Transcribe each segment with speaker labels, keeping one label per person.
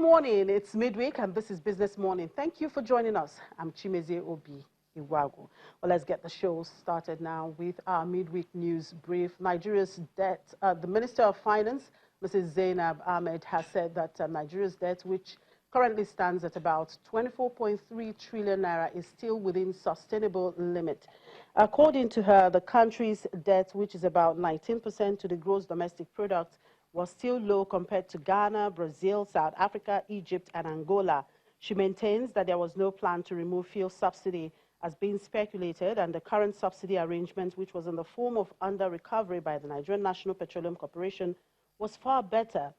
Speaker 1: morning. It's midweek and this is Business Morning. Thank you for joining us. I'm Chimeze Obi Iwago. Well, let's get the show started now with our midweek news brief. Nigeria's debt, the Minister of Finance, Mrs. Zainab Ahmed, has said that Nigeria's debt, which currently stands at about 24.3 trillion naira, is still within sustainable limit. According to her, the country's debt, which is about 19% to the gross domestic product, was still low compared to Ghana, Brazil, South Africa, Egypt, and Angola. She maintains that there was no plan to remove fuel subsidy as being speculated, and the current subsidy arrangement, which was in the form of under-recovery by the Nigerian National Petroleum Corporation, was far better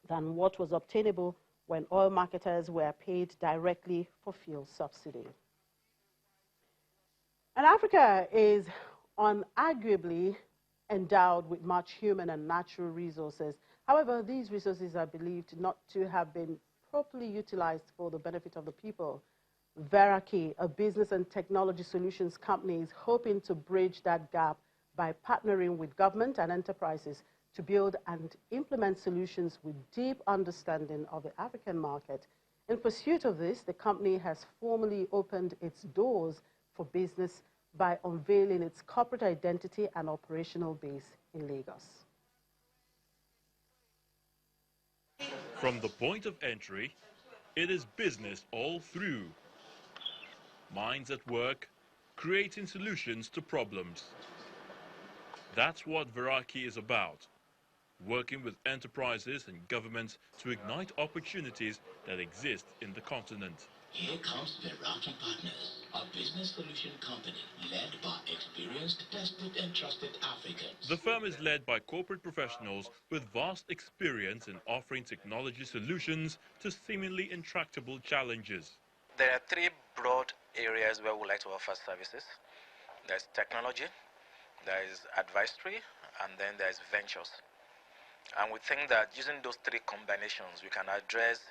Speaker 1: than what was obtainable when oil marketers were paid directly for fuel subsidy. And Africa is unarguably endowed with much human and natural resources. However, these resources are believed not to have been properly utilized for the benefit of the people. Veraki, a business and technology solutions company, is hoping to bridge that gap by partnering with government and enterprises to build and implement solutions with deep understanding of the African market. In pursuit of this, the company has formally opened its doors for business by unveiling its corporate identity and operational base in Lagos.
Speaker 2: From the point of entry, it is business all through. Minds at work, creating solutions to problems. That's what Veraki is about, working with enterprises and governments to ignite opportunities that exist in the continent.
Speaker 3: Here comes Veraki Partners, a business solution company led by experienced, tested, and trusted Africans.
Speaker 2: The firm is led by corporate professionals with vast experience in offering technology solutions to seemingly intractable challenges.
Speaker 4: There are three broad areas where we like to offer services. There's technology, there is advisory, and then there's ventures. And we think that using those three combinations, we can address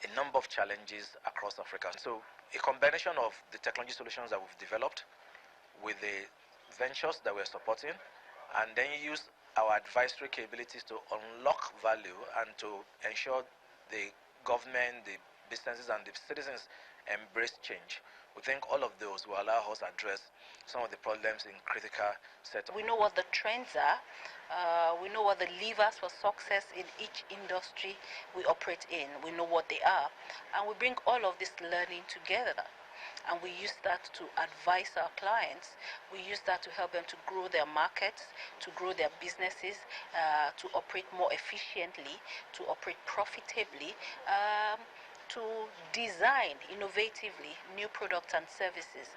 Speaker 4: a number of challenges across Africa. So a combination of the technology solutions that we've developed with the ventures that we're supporting, and then use our advisory capabilities to unlock value and to ensure the government, the businesses, and the citizens embrace change. We think all of those will allow us to address some of the problems in critical sectors.
Speaker 5: We know what the trends are. We know what the levers for success in each industry we operate in. We know what they are. And we bring all of this learning together. And we use that to advise our clients. We use that to help them to grow their markets, to grow their businesses, to operate more efficiently, to operate profitably, to design innovatively new products and services.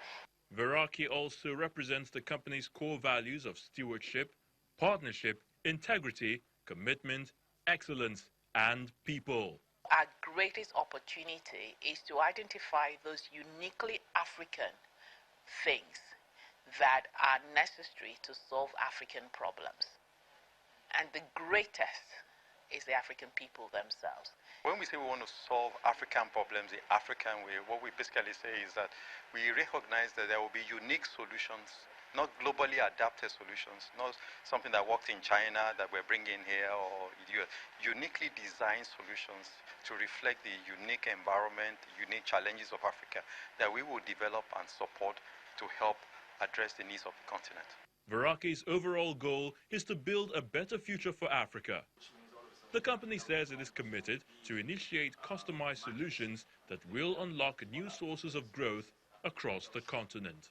Speaker 2: Veraki also represents the company's core values of stewardship, partnership, integrity, commitment, excellence, and people.
Speaker 6: Our greatest opportunity is to identify those uniquely African things that are necessary to solve African problems. And the greatest is the African people themselves.
Speaker 7: When we say we want to solve African problems the African way, what we basically say is that we recognize that there will be unique solutions, not globally adapted solutions, not something that worked in China that we're bringing here, or uniquely designed solutions to reflect the unique environment, unique challenges of Africa that we will develop and support to help address the needs of the continent.
Speaker 2: Veraki's overall goal is to build a better future for Africa. The company says it is committed to initiate customized solutions that will unlock new sources of growth across the continent.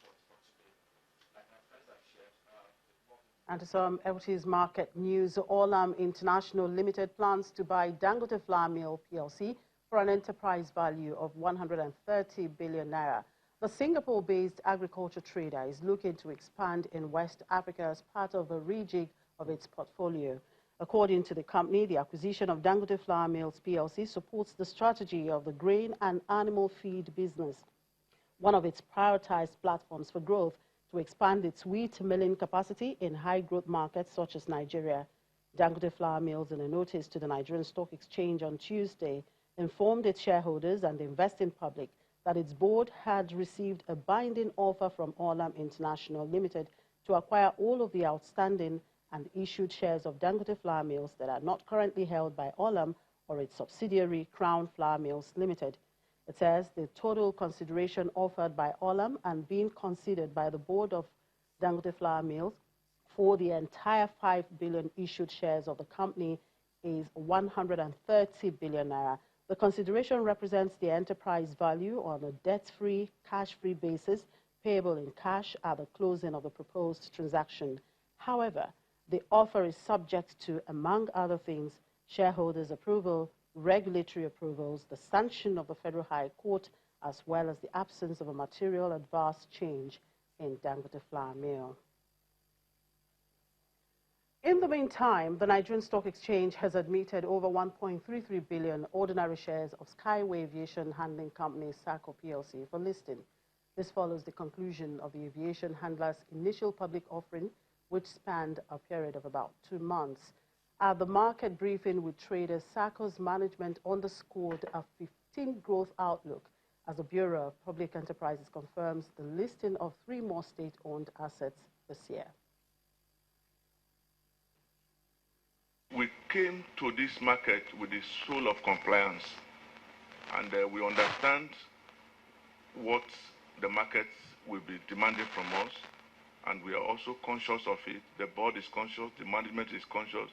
Speaker 1: And to some equities market news, Olam International Limited plans to buy Dangote Flour Mill PLC for an enterprise value of 130 billion naira. The Singapore-based agriculture trader is looking to expand in West Africa as part of a rejig of its portfolio. According to the company, the acquisition of Dangote Flour Mills PLC supports the strategy of the grain and animal feed business, one of its prioritized platforms for growth, to expand its wheat milling capacity in high-growth markets such as Nigeria. Dangote Flour Mills, in a notice to the Nigerian Stock Exchange on Tuesday, informed its shareholders and the investing public that its board had received a binding offer from Olam International Limited to acquire all of the outstanding and issued shares of Dangote Flour Mills that are not currently held by Olam or its subsidiary, Crown Flour Mills Limited. It says the total consideration offered by Olam and being considered by the board of Dangote Flour Mills for the entire 5 billion issued shares of the company is 130 billion naira. The consideration represents the enterprise value on a debt-free, cash-free basis, payable in cash at the closing of the proposed transaction. However, the offer is subject to, among other things, shareholders' approval, regulatory approvals, the sanction of the Federal High Court, as well as the absence of a material adverse change in Dangote Flour Mill. In the meantime, the Nigerian Stock Exchange has admitted over 1.33 billion ordinary shares of Skyway Aviation Handling Company, SAHCO PLC, for listing. This follows the conclusion of the aviation handler's initial public offering, which spanned a period of about 2 months. At the market briefing with traders, SAHCO's management underscored a 15% growth outlook as the Bureau of Public Enterprises confirms the listing of 3 more state-owned assets this year.
Speaker 8: We came to this market with the soul of compliance, and we understand what the markets will be demanding from us, and we are also conscious of it. The board is conscious, the management is conscious.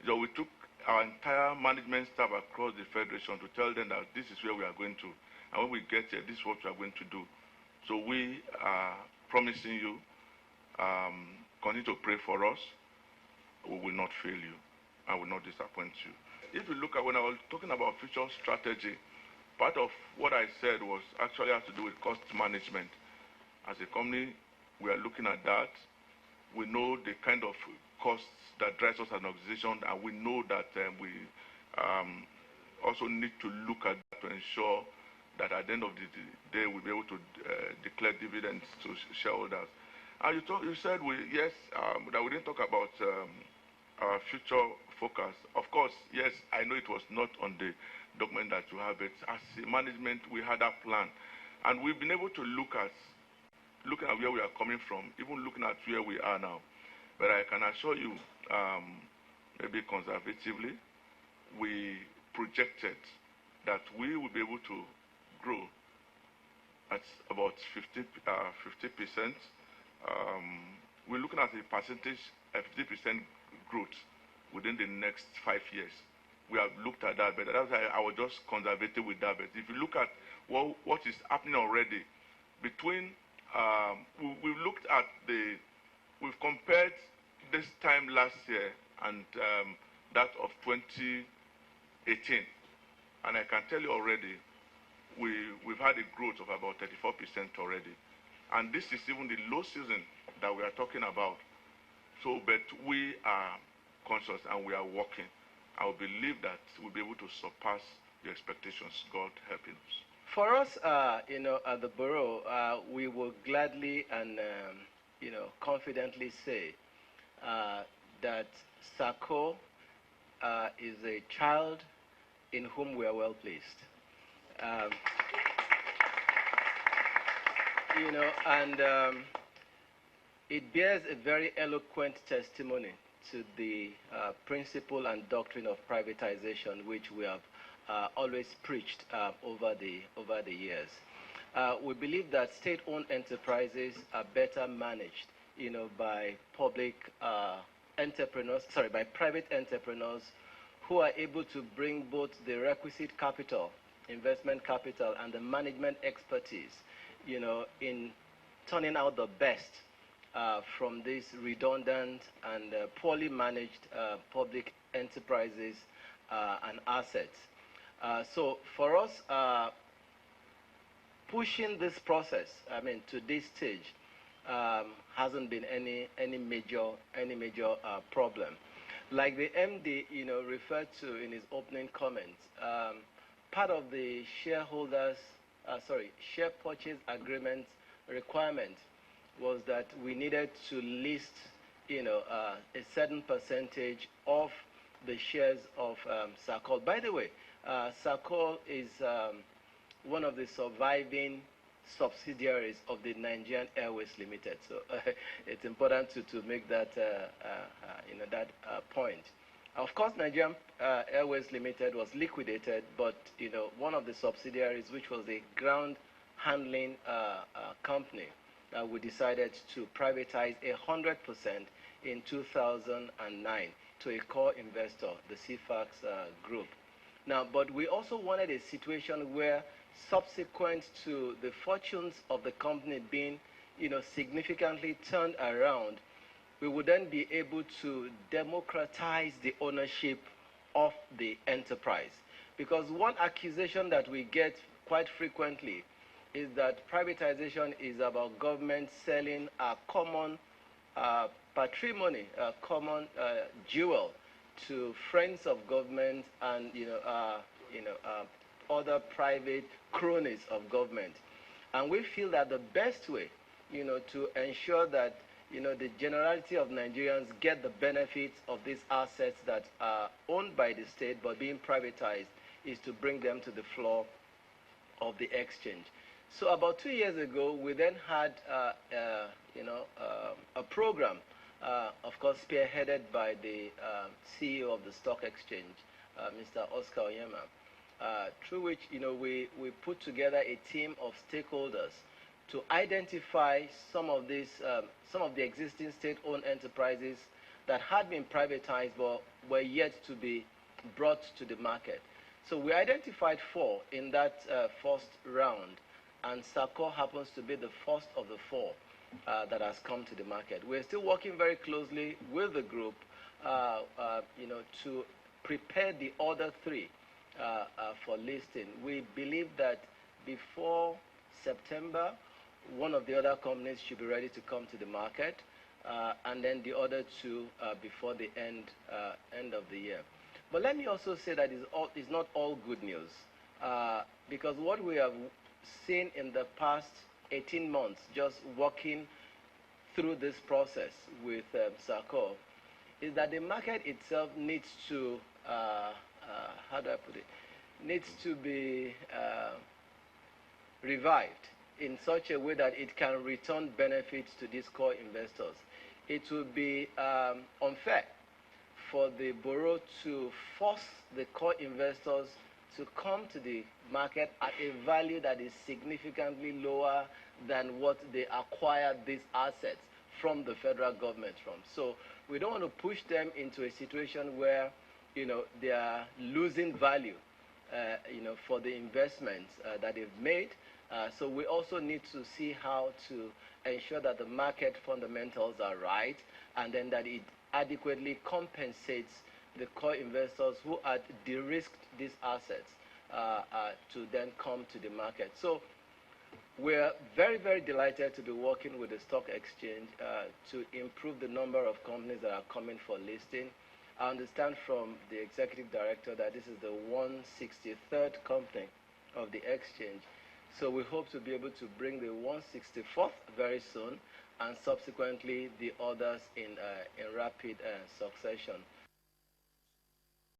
Speaker 8: So we took our entire management staff across the Federation to tell them that this is where we are going to, and when we get here, this is what we are going to do. So we are promising you, continue to pray for us. We will not fail you. I will not disappoint you. If you look at when I was talking about future strategy, part of what I said was actually has to do with cost management. As a company, we are looking at that. We know the kind of costs that drives us as an organization, and we know that we also need to look at that to ensure that at the end of the day, we'll be able to declare dividends to shareholders. And you said that we didn't talk about our future focus. Of course, yes, I know it was not on the document that you have, but as a management, we had a plan. And we've been able to looking at where we are coming from, even looking at where we are now. But I can assure you, maybe conservatively, we projected that we will be able to grow at about 50%. We're looking at a percentage, a 50% growth within the next 5 years. We have looked at that, but that's why I was just conservative with that. But if you look at what is happening already, between we've compared this time last year and that of 2018, and I can tell you already, we've had a growth of about 34% already, and this is even the low season that we are talking about. So, but we are conscious and we are working. I believe that we'll be able to surpass the expectations, God helping us.
Speaker 9: For us, at the Bureau, we will gladly and, confidently say that SAHCO is a child in whom we are well pleased. It bears a very eloquent testimony to the principle and doctrine of privatization, which we have always preached over the years. We believe that state-owned enterprises are better managed, by by private entrepreneurs who are able to bring both the requisite capital, investment capital, and the management expertise, in turning out the best from these redundant and poorly managed public enterprises and assets. So for us, pushing this process, to this stage, hasn't been any major problem. Like the MD, referred to in his opening comments, part of the share purchase agreement requirement was that we needed to list, a certain percentage of the shares of SAHCO. By the way, SAHCO is one of the surviving subsidiaries of the Nigerian Airways Limited. So it's important to make that, that point. Of course, Nigerian Airways Limited was liquidated, but one of the subsidiaries, which was a ground handling company, we decided to privatize 100% in 2009 to a core investor, the SAHCO group. Now, but we also wanted a situation where, subsequent to the fortunes of the company being, significantly turned around, we would then be able to democratize the ownership of the enterprise. Because one accusation that we get quite frequently is that privatization is about government selling a common patrimony, a common jewel to friends of government and other private cronies of government. And we feel that the best way, to ensure that the generality of Nigerians get the benefits of these assets that are owned by the state but being privatized is to bring them to the floor of the exchange. So about 2 years ago, we then had a program, of course, spearheaded by the CEO of the stock exchange, Mr. Oscar Onyema, through which we put together a team of stakeholders to identify some of the existing state-owned enterprises that had been privatized but were yet to be brought to the market. So we identified 4 in that first round, and SAHCO happens to be the first of the 4 that has come to the market. We're still working very closely with the group, to prepare the other 3 for listing. We believe that before September, one of the other companies should be ready to come to the market, and then the other 2 before the end of the year. But let me also say that it's not all good news, because what we have seen in the past 18 months, just working through this process with SAHCO, is that the market itself needs to, how do I put it, needs to be revived in such a way that it can return benefits to these core investors. It would be unfair for the bureau to force the core investors to come to the market at a value that is significantly lower than what they acquired these assets from the federal government from. So we don't want to push them into a situation where they are losing value for the investments that they've made. So we also need to see how to ensure that the market fundamentals are right, and then that it adequately compensates the core investors who had de-risked these assets to then come to the market. So we're very, very delighted to be working with the stock exchange to improve the number of companies that are coming for listing. I understand from the executive director that this is the 163rd company of the exchange. So we hope to be able to bring the 164th very soon, and subsequently the others in rapid succession.